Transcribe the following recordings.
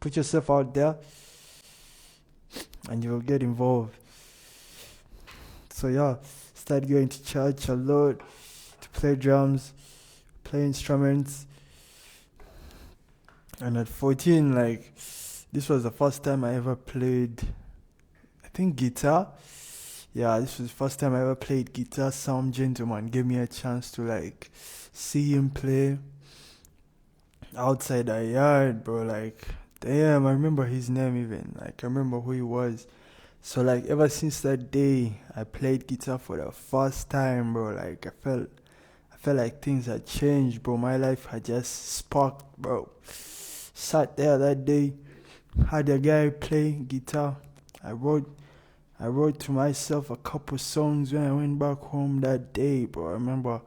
Put yourself out there and you will get involved. So yeah, started going to church a lot to play drums, play instruments. And at 14, like, this was the first time I ever played, I think, guitar. Yeah, this was the first time I ever played guitar. Some gentleman gave me a chance to like see him play outside the yard, bro. Like, damn, I remember his name even. Like, I remember who he was. So like ever since that day, I played guitar for the first time, bro. Like I felt like things had changed, bro. My life had just sparked, bro. Sat there that day, had a guy play guitar. I wrote to myself a couple songs when I went back home that day, bro. I remember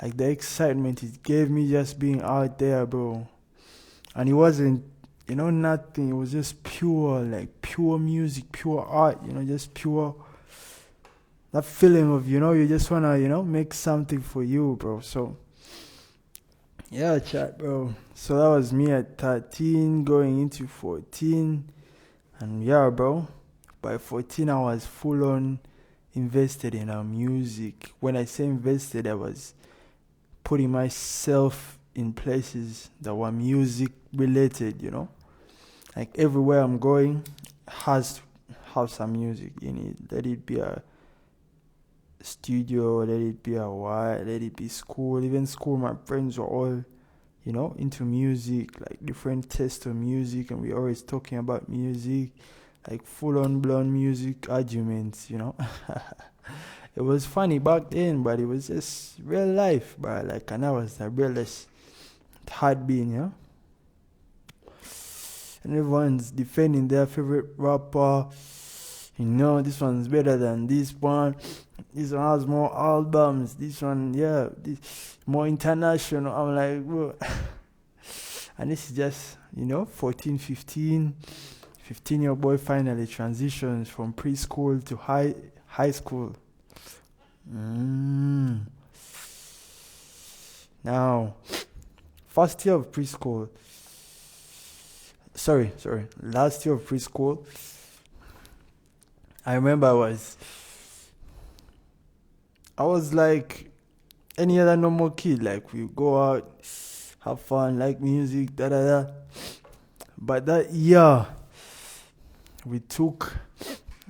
like the excitement it gave me just being out there, bro. And it wasn't, nothing. It was just pure, like pure music, pure art, just pure that feeling of, you just wanna, make something for you, bro. So yeah, chat, bro. So that was me at 13 going into 14. And yeah, bro. By 14 I was full on invested in our music. When I say invested, I was putting myself in places that were music related, Like everywhere I'm going has to have some music in it. Let it be a studio, let it be a what, let it be school. Even school, my friends were all, into music, like different tastes of music, and we always talking about music, like full on blown music arguments, It was funny back then, but it was just real life, but like, and I was the realest it had been, And everyone's defending their favorite rapper. This one's better than this one. This one has more albums. This one, this more international. I'm like, bro. And this is just, 14, 15. 15-year boy finally transitions from preschool to high school. Now, first year of preschool. Sorry. Last year of preschool. I remember I was like any other normal kid. Like, we go out, have fun, like music, da. But that year, we took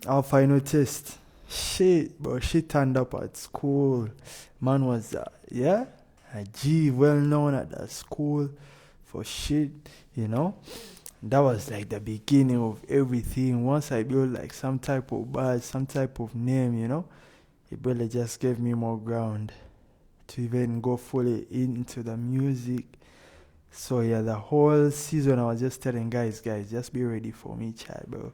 our final test. Shit, bro, she turned up at school. Man was, a G, well known at that school for shit, That was like the beginning of everything. Once I built like some type of buzz, some type of name, it really just gave me more ground to even go fully into the music. So yeah, the whole season I was just telling guys, just be ready for me, chat, bro.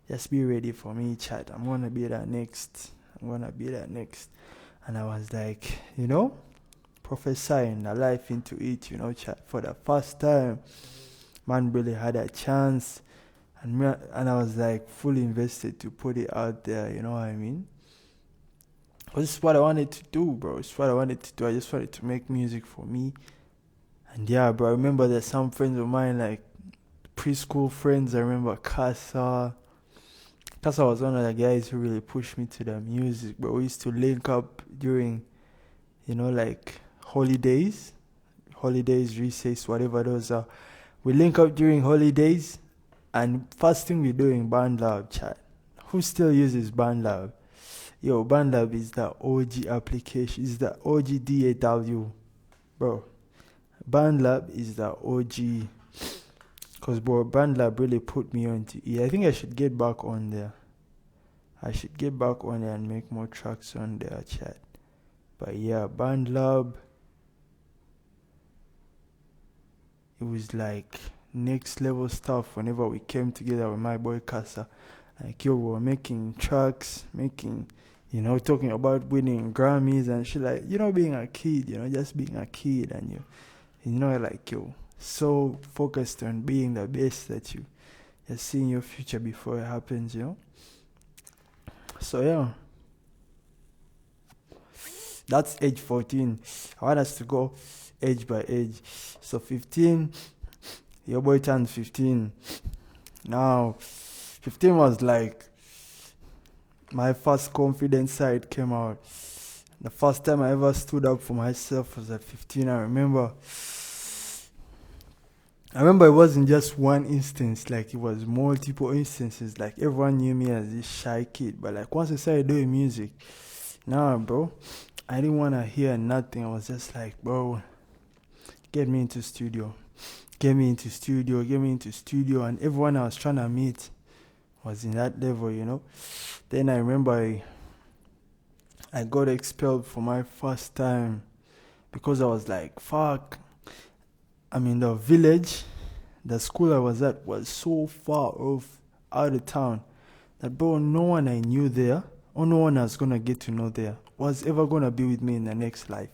Just be ready for me, chat. I'm gonna be that next. And I was like, prophesying a life into it, chat. For the first time, man really had a chance. And I was like fully invested to put it out there, you know what I mean? This is what I wanted to do, bro. It's what I wanted to do. I just wanted to make music for me. And yeah, bro, I remember there's some friends of mine, like preschool friends. I remember Casa. Casa was one of the guys who really pushed me to the music, but we used to link up during, like holidays, recess, whatever those are. We link up during holidays, and first thing we do in BandLab, chat. Who still uses BandLab? Yo, BandLab is the OG application. It's the OG DAW, bro. BandLab is the OG. Because, bro, BandLab really put me onto it. I think I should get back on there. And make more tracks on there, chat. But yeah, BandLab, it was like next level stuff whenever we came together with my boy Casa. Like, yo, we were making tracks, talking about winning Grammys and shit, like, being a kid, just being a kid, and like, yo, so focused on being the best that you're seeing your future before it happens, So yeah, that's age 14. I want us to go age by age. So 15, your boy turned 15. Now, 15 was like my first confidence side came out. The first time I ever stood up for myself was at 15. I remember it wasn't just one instance, like it was multiple instances. Like everyone knew me as this shy kid, but like once I started doing music, nah, bro, I didn't want to hear nothing. I was just like, bro, get me into studio, get me into studio, and everyone I was trying to meet was in that level. Then I remember I got expelled for my first time because I was like, fuck, I'm in the village. The school I was at was so far off out of town that, bro, no one I knew there, or no one I was gonna get to know there, was ever gonna be with me in the next life.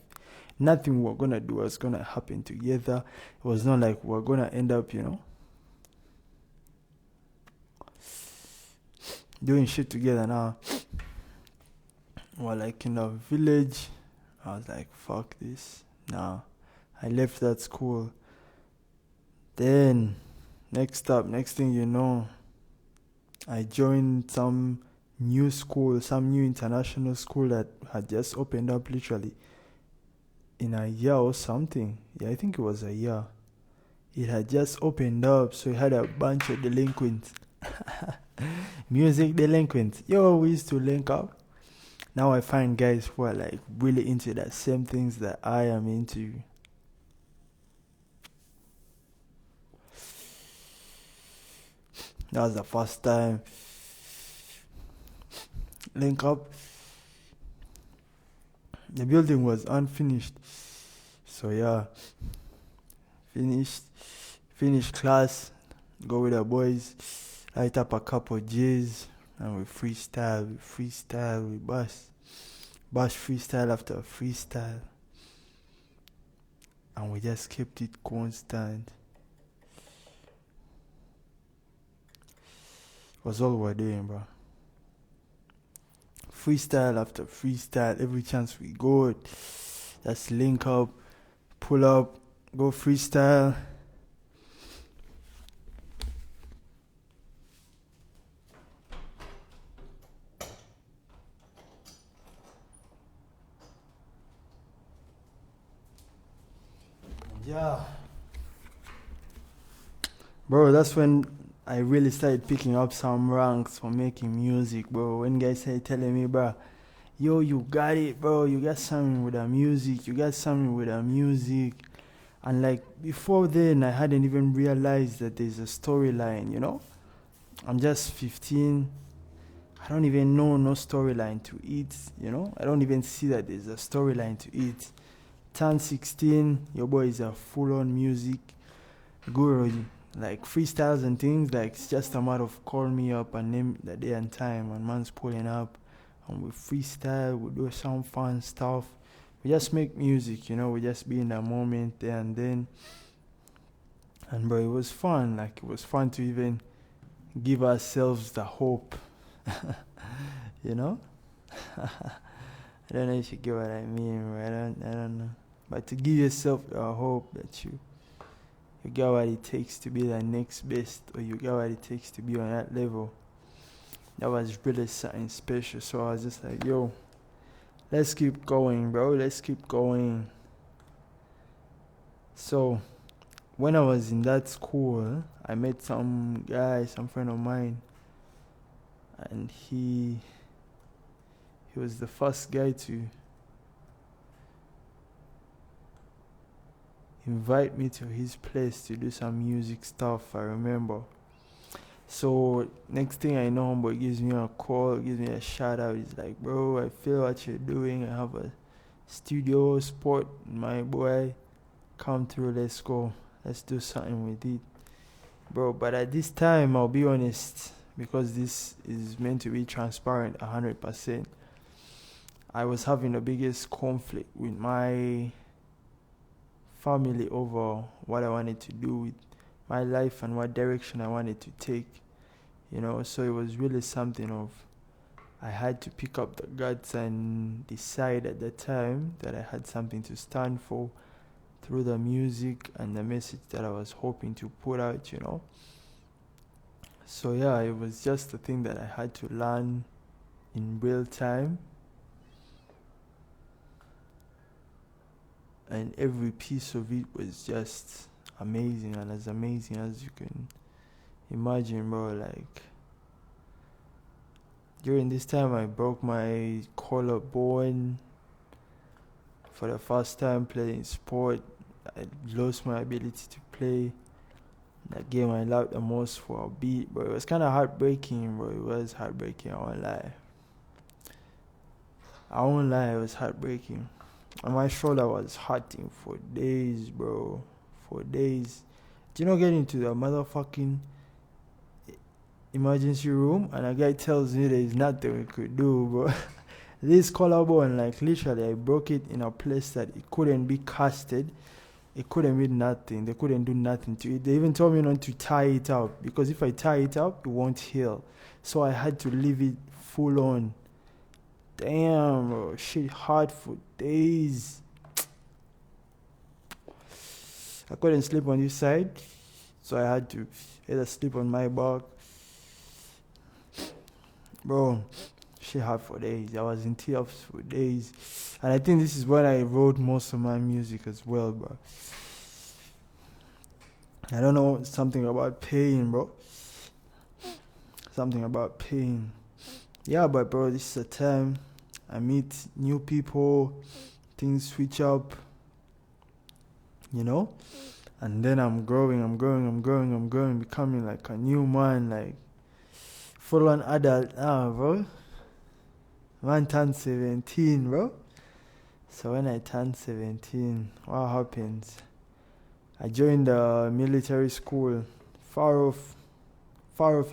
Nothing we're gonna do was gonna happen together. It was not like we're gonna end up, doing shit together now. We're like in the village. I was like, fuck this. Nah. I left that school. Then, next thing you know, I joined some new school, some new international school that had just opened up literally in a year or something. Yeah, I think it was a year. It had just opened up, so it had a bunch of delinquents. Music delinquents. Yo, we used to link up. Now I find guys who are like really into the same things that I am into. That was the first time. Link up. The building was unfinished. So yeah, finished class, go with the boys, light up a couple of J's, and we freestyle, we bash freestyle after freestyle, and we just kept it constant. It was all we were doing, bro. Freestyle after freestyle, every chance we go, just link up, pull up, go freestyle. Yeah. Bro, that's when I really started picking up some ranks for making music, bro. When guys started telling me, bro, yo, you got it, bro. You got something with the music. And like before then, I hadn't even realized that there's a storyline. I'm just 15. I don't even know no storyline to it. I don't even see that there's a storyline to it. Turn 16, your boy is a full-on music guru. Like freestyles and things, like it's just a matter of call me up and name the day and time, and man's pulling up, and we freestyle, we do some fun stuff. We just make music, we just be in that moment there and then. And bro, it was fun. Like it was fun to even give ourselves the hope. you know? I don't know if you get what I mean, bro. I don't know. But to give yourself a hope that you got what it takes to be the next best, or you got what it takes to be on that level. That was really something special. So I was just like, yo, let's keep going, bro. Let's keep going. So when I was in that school, I met some guy, some friend of mine, and he was the first guy to invite me to his place to do some music stuff, I remember. So next thing I know, homeboy gives me a call, gives me a shout out. He's like, bro, I feel what you're doing. I have a studio spot, my boy. Come through, let's go. Let's do something with it. Bro, but at this time, I'll be honest, because this is meant to be transparent 100%. I was having the biggest conflict with my family over what I wanted to do with my life and what direction I wanted to take. So it was really something of, I had to pick up the guts and decide at the time that I had something to stand for through the music and the message that I was hoping to put out. So yeah, it was just a thing that I had to learn in real time, and every piece of it was just amazing and as amazing as you can imagine, bro. Like during this time, I broke my collarbone for the first time playing sport. I lost my ability to play. That game I loved the most for a beat, but it was kind of heartbreaking, bro. It was heartbreaking. I won't lie. It was heartbreaking. And my shoulder was hurting for days, bro. For days. Do you know, get into the motherfucking emergency room and a guy tells me there's nothing we could do, bro. This collarbone, like literally, I broke it in a place that it couldn't be casted. It couldn't be nothing. They couldn't do nothing to it. They even told me not to tie it up because if I tie it up, it won't heal. So I had to leave it full on. Damn, bro. Shit hard for days. I couldn't sleep on this side, so I had to either sleep on my back. Bro, shit hard for days. I was in tears for days. And I think this is when I wrote most of my music as well, bro. I don't know, something about pain, bro. Something about pain. Yeah, but bro, this is a time I meet new people, things switch up, you know? And then I'm growing, becoming like a new man, like full on adult now, bro. Man turned 17, bro. So when I turned 17, what happens? I joined the military school, far off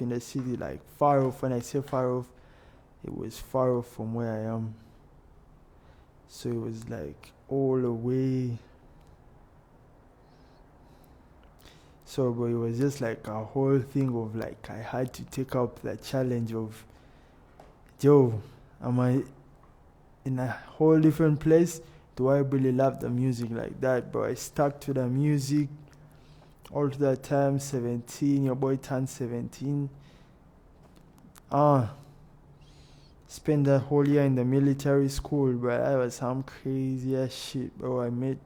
in the city, like far off. When I say far off, it was far off from where I am. So it was like all the way. So bro, it was just like a whole thing of like I had to take up the challenge of, yo, am I in a whole different place? Do I really love the music like that? But I stuck to the music all to that time. 17, your boy turned 17. Spent that whole year in the military school, but that was some crazy ass shit, bro. It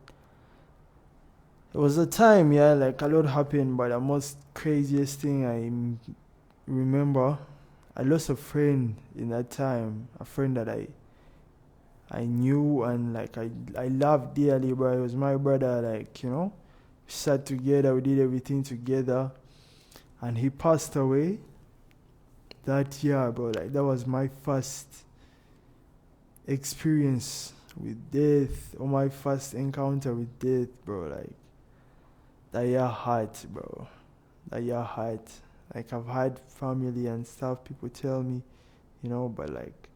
was a time, yeah, like a lot happened, but the most craziest thing I remember, I lost a friend in that time, a friend that I knew and like I loved dearly, bro. It was my brother, like, you know, we sat together, we did everything together, and he passed away that year, bro. Like that was my first experience with death, or my first encounter with death, bro. Like that year hurt, bro. That year hurt. Like I've had family and stuff, people tell me, you know, but like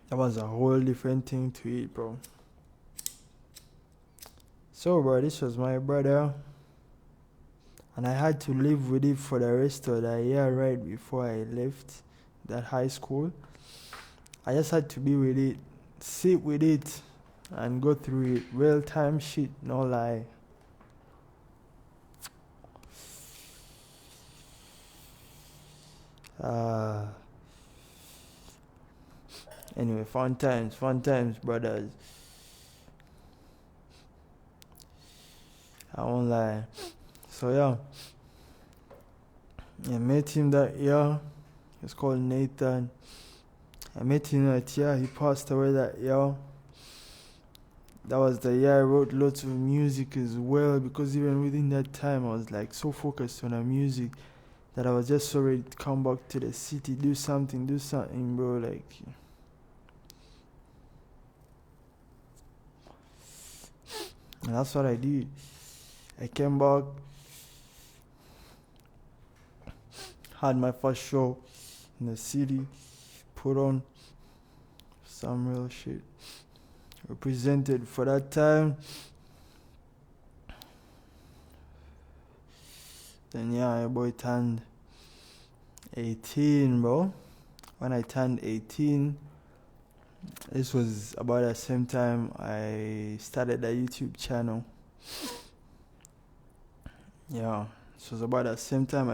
that was a whole different thing to it, bro. So, bro, this was my brother, and I had to live with it for the rest of the year right before I left that high school. I just had to be with it, sit with it, and go through it. Real time shit, no lie. Anyway, fun times, brothers. I won't lie. So yeah, I met him that year. He's called Nathan. I met him that year. He passed away that year. That was the year I wrote lots of music as well, because even within that time I was like so focused on the music that I was just so ready to come back to the city, do something, bro. Like, and that's what I did. I came back, had my first show in the city, put on some real shit, represented for that time. Then yeah, my boy turned 18, bro. When I turned 18, this was about the same time I started a YouTube channel. Yeah, this was about the same time I